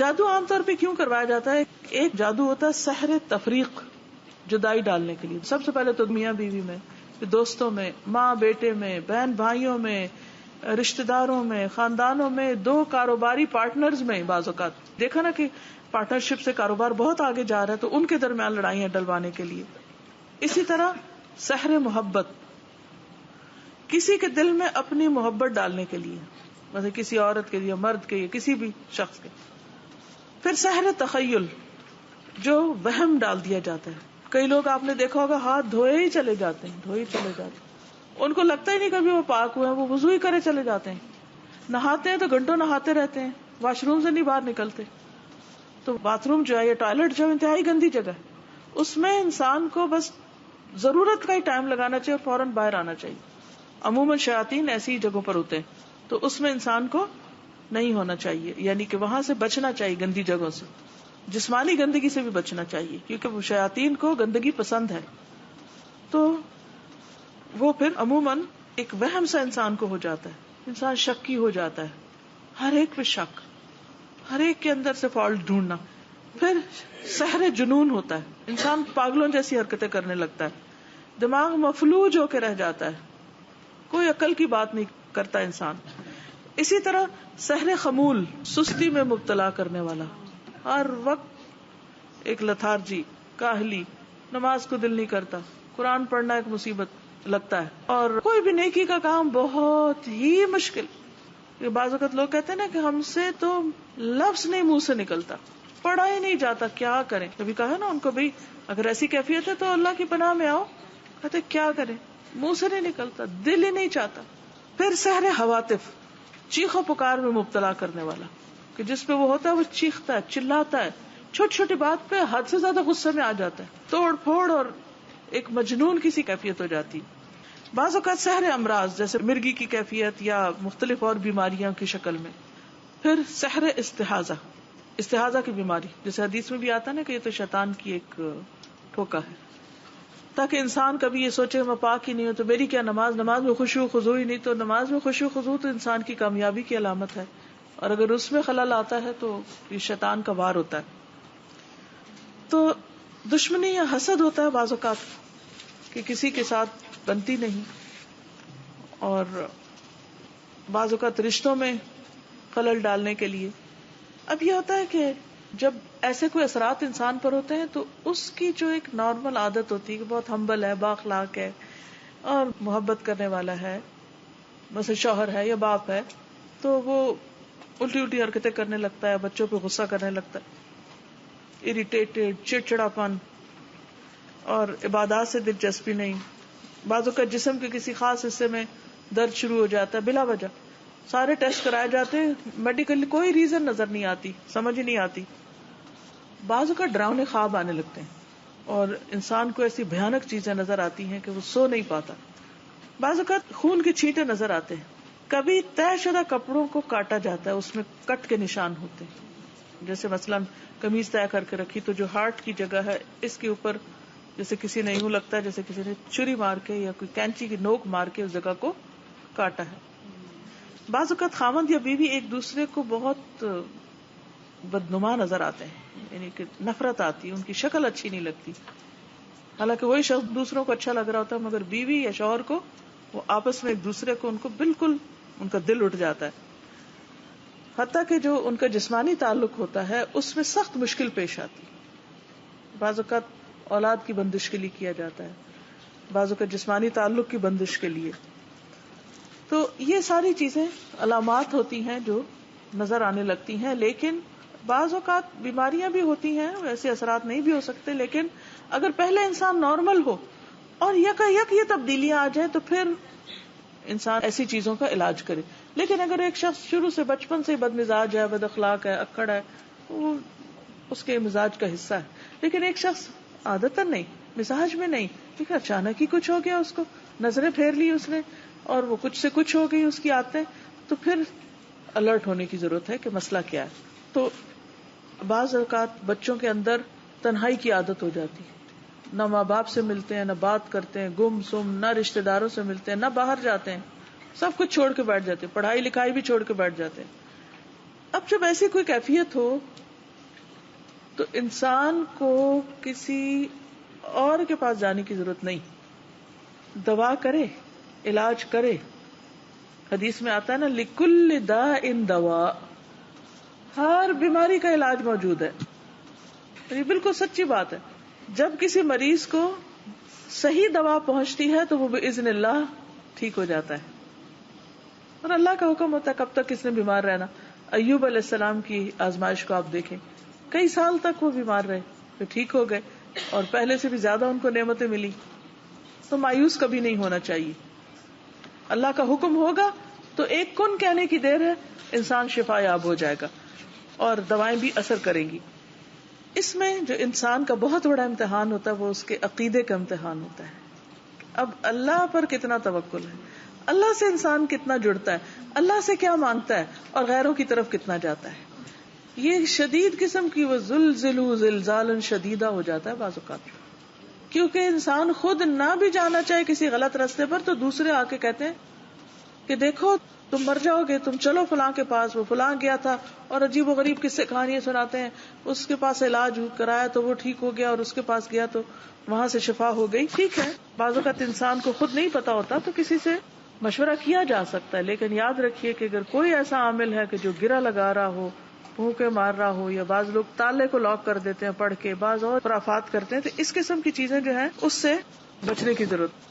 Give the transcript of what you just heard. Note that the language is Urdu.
جادو عام طور پہ کیوں کروایا جاتا ہے؟ ایک جادو ہوتا ہے سحر تفریق، جدائی ڈالنے کے لیے. سب سے پہلے تو میاں بیوی میں، دوستوں میں، ماں بیٹے میں، بہن بھائیوں میں، رشتہ داروں میں، خاندانوں میں، دو کاروباری پارٹنرز میں. بعض اوقات دیکھا نا کہ پارٹنرشپ سے کاروبار بہت آگے جا رہا ہے تو ان کے درمیان لڑائیاں ڈلوانے کے لیے. اسی طرح سحر محبت، کسی کے دل میں اپنی محبت ڈالنے کے لیے، مثلا کسی عورت کے لیے، مرد کے، کسی بھی شخص کے. پھر سحر تخیل، جو وہم ڈال دیا جاتا ہے. کئی لوگ آپ نے دیکھا ہوگا ہاتھ دھوئے ہی چلے جاتے ہیں، ان کو لگتا ہی نہیں کبھی وہ پاک ہوئے ہیں، وہ وضو ہی کرے چلے جاتے ہیں. نہاتے ہیں تو گھنٹوں نہاتے رہتے ہیں، واش روم سے نہیں باہر نکلتے. تو باتھ روم جو ہے یا ٹوائلٹ جو ہے انتہائی گندی جگہ ہے، اس میں انسان کو بس ضرورت کا ہی ٹائم لگانا چاہیے اور فوراً باہر آنا چاہیے. عموماً شیاطین ایسی جگہوں پر ہوتے ہیں تو اس میں انسان کو نہیں ہونا چاہیے، یعنی کہ وہاں سے بچنا چاہیے، گندی جگہوں سے. جسمانی گندگی سے بھی بچنا چاہیے کیونکہ وہ شیاطین کو گندگی پسند ہے. تو وہ پھر عموماً ایک وہم سا انسان کو ہو جاتا ہے، انسان شکی ہو جاتا ہے، ہر ایک پہ شک، ہر ایک کے اندر سے فالٹ ڈھونڈنا. پھر سحر جنون ہوتا ہے، انسان پاگلوں جیسی حرکتیں کرنے لگتا ہے، دماغ مفلوج ہو کے رہ جاتا ہے، کوئی عقل کی بات نہیں کرتا انسان. اسی طرح سحر خمول، سستی میں مبتلا کرنے والا، ہر وقت ایک لتھارجی، کاہلی، نماز کو دل نہیں کرتا، قرآن پڑھنا ایک مصیبت لگتا ہے، اور کوئی بھی نیکی کا کام بہت ہی مشکل. بعض اوقات لوگ کہتے ہیں نا کہ ہم سے تو لفظ نہیں منہ سے نکلتا، پڑھا ہی نہیں جاتا، کیا کریں. کبھی کہا نا ان کو بھئی اگر ایسی کیفیت ہے تو اللہ کی پناہ میں آؤ. کہتے کیا کریں، منہ سے نہیں نکلتا، دل ہی نہیں چاہتا. پھر سحر حواتف، چیخو پکار میں مبتلا کرنے والا، کہ جس پہ وہ ہوتا ہے وہ چیختا ہے، چلاتا ہے، چھوٹی چھوٹی بات پہ حد سے زیادہ غصے میں آ جاتا ہے، توڑ پھوڑ اور ایک مجنون کسی کیفیت ہو جاتی. بعض اوقات سحر امراض، جیسے مرگی کی کیفیت یا مختلف اور بیماریاں کی شکل میں. پھر سحر استحاضہ کی بیماری، جیسے حدیث میں بھی آتا ہے نا کہ یہ تو شیطان کی ایک ٹھوکا ہے، تاکہ انسان کبھی یہ سوچے میں پاک ہی نہیں ہوں تو میری کیا نماز میں خشوع خضوع ہی نہیں. تو نماز میں خشوع خضوع تو انسان کی کامیابی کی علامت ہے، اور اگر اس میں خلل آتا ہے تو یہ شیطان کا وار ہوتا ہے. تو دشمنی یا حسد ہوتا ہے بعض اوقات کہ کسی کے ساتھ بنتی نہیں، اور بعض اوقات رشتوں میں خلل ڈالنے کے لیے. اب یہ ہوتا ہے کہ جب ایسے کوئی اثرات انسان پر ہوتے ہیں تو اس کی جو ایک نارمل عادت ہوتی ہے کہ بہت ہمبل ہے، بااخلاق ہے اور محبت کرنے والا ہے، مثلا شوہر ہے یا باپ ہے، تو وہ الٹی الٹی حرکتیں کرنے لگتا ہے، بچوں پہ غصہ کرنے لگتا ہے، اریٹیٹڈ، چڑچڑاپن، اور عبادات سے دلچسپی نہیں. بعضوں کا جسم کے کسی خاص حصے میں درد شروع ہو جاتا ہے بلا وجہ، سارے ٹیسٹ کرائے جاتے ہیں، میڈیکلی کوئی ریزن نظر نہیں آتی، سمجھ ہی نہیں آتی. بعضوں کا ڈراؤنے خواب آنے لگتے ہیں اور انسان کو ایسی بھیانک چیزیں نظر آتی ہیں کہ وہ سو نہیں پاتا. بعض اوقات خون کے چھینٹے نظر آتے ہیں. کبھی طے شدہ کپڑوں کو کاٹا جاتا ہے، اس میں کٹ کے نشان ہوتے ہیں، جیسے مثلا قمیض طے کر کے رکھی تو جو ہارٹ کی جگہ ہے اس کے اوپر جیسے کسی نے یوں لگتا ہے جیسے کسی نے چھری مار کے یا کوئی کینچی کی نوک مار کے اس جگہ کو کاٹا ہے. بعض اوقات خاوند یا بیوی ایک دوسرے کو بہت بدنما نظر آتے ہیں، یعنی کہ نفرت آتی ہے، ان کی شکل اچھی نہیں لگتی، حالانکہ وہی شخص دوسروں کو اچھا لگ رہا ہوتا ہے، مگر بیوی یا شوہر کو وہ آپس میں ایک دوسرے کو ان کو بالکل ان کا دل اٹھ جاتا ہے. حتیٰ کہ جو ان کا جسمانی تعلق ہوتا ہے اس میں سخت مشکل پیش آتی. بعض اوقات اولاد کی بندش کے لیے کیا جاتا ہے، بعض اوقات جسمانی تعلق کی بندش کے لیے. تو یہ ساری چیزیں علامات ہوتی ہیں جو نظر آنے لگتی ہیں. لیکن بعض اوقات بیماریاں بھی ہوتی ہیں، ویسے اثرات نہیں بھی ہو سکتے، لیکن اگر پہلے انسان نارمل ہو اور یک یہ تبدیلیاں آ جائیں تو پھر انسان ایسی چیزوں کا علاج کرے. لیکن اگر ایک شخص شروع سے بچپن سے بد مزاج ہے، بد اخلاق ہے، اکڑ ہے، وہ اس کے مزاج کا حصہ ہے. لیکن ایک شخص عادتاً نہیں، مزاج میں نہیں، لیکن اچانک ہی کچھ ہو گیا، اس کو نظریں پھیر لی اس نے اور وہ کچھ سے کچھ ہو گئی اس کی عادتیں، تو پھر الرٹ ہونے کی ضرورت ہے کہ مسئلہ کیا ہے. تو بعض اوقات بچوں کے اندر تنہائی کی عادت ہو جاتی ہے، نہ ماں باپ سے ملتے ہیں، نہ بات کرتے ہیں، گم سم، نہ رشتہ داروں سے ملتے ہیں، نہ باہر جاتے ہیں، سب کچھ چھوڑ کے بیٹھ جاتے ہیں، پڑھائی لکھائی بھی چھوڑ کے بیٹھ جاتے ہیں. اب جب ایسی کوئی کیفیت ہو تو انسان کو کسی اور کے پاس جانے کی ضرورت نہیں، دوا کرے، علاج کرے. حدیث میں آتا ہے نا لکل داء دوا، ہر بیماری کا علاج موجود ہے. یہ بالکل سچی بات ہے. جب کسی مریض کو صحیح دوا پہنچتی ہے تو وہ باذن اللہ ٹھیک ہو جاتا ہے. اور اللہ کا حکم ہوتا ہے کب تک کس نے بیمار رہنا. ایوب علیہ السلام کی آزمائش کو آپ دیکھیں، کئی سال تک وہ بیمار رہے، پھر ٹھیک ہو گئے اور پہلے سے بھی زیادہ ان کو نعمتیں ملی. تو مایوس کبھی نہیں ہونا چاہیے. اللہ کا حکم ہوگا تو ایک کن کہنے کی دیر ہے، انسان شفا یاب ہو جائے گا اور دوائیں بھی اثر کریں گی. اس میں جو انسان کا بہت بڑا امتحان ہوتا ہے وہ اس کے عقیدے کا امتحان ہوتا ہے. اب اللہ پر کتنا توکل ہے، اللہ سے انسان کتنا جڑتا ہے، اللہ سے کیا مانگتا ہے اور غیروں کی طرف کتنا جاتا ہے. یہ شدید قسم کی وہ زلزلوا زلزالا شدیدہ ہو جاتا ہے بعض اوقات، کیونکہ انسان خود نہ بھی جانا چاہے کسی غلط راستے پر تو دوسرے آ کے کہتے ہیں کہ دیکھو تم مر جاؤ گے، تم چلو فلاں کے پاس، وہ فلاں گیا تھا، اور عجیب و غریب قصے کہانیاں سناتے ہیں. اس کے پاس علاج کرایا تو وہ ٹھیک ہو گیا، اور اس کے پاس گیا تو وہاں سے شفا ہو گئی. ٹھیک ہے، بعض اوقات انسان کو خود نہیں پتا ہوتا تو کسی سے مشورہ کیا جا سکتا ہے، لیکن یاد رکھیے کہ اگر کوئی ایسا عامل ہے کہ جو گرہ لگا رہا ہو، پھونکے مار رہا ہو، یا بعض لوگ تالے کو لاک کر دیتے ہیں پڑھ کے، بعض اور خرافات کرتے ہیں، تو اس قسم کی چیزیں جو ہیں اس سے بچنے کی ضرورت.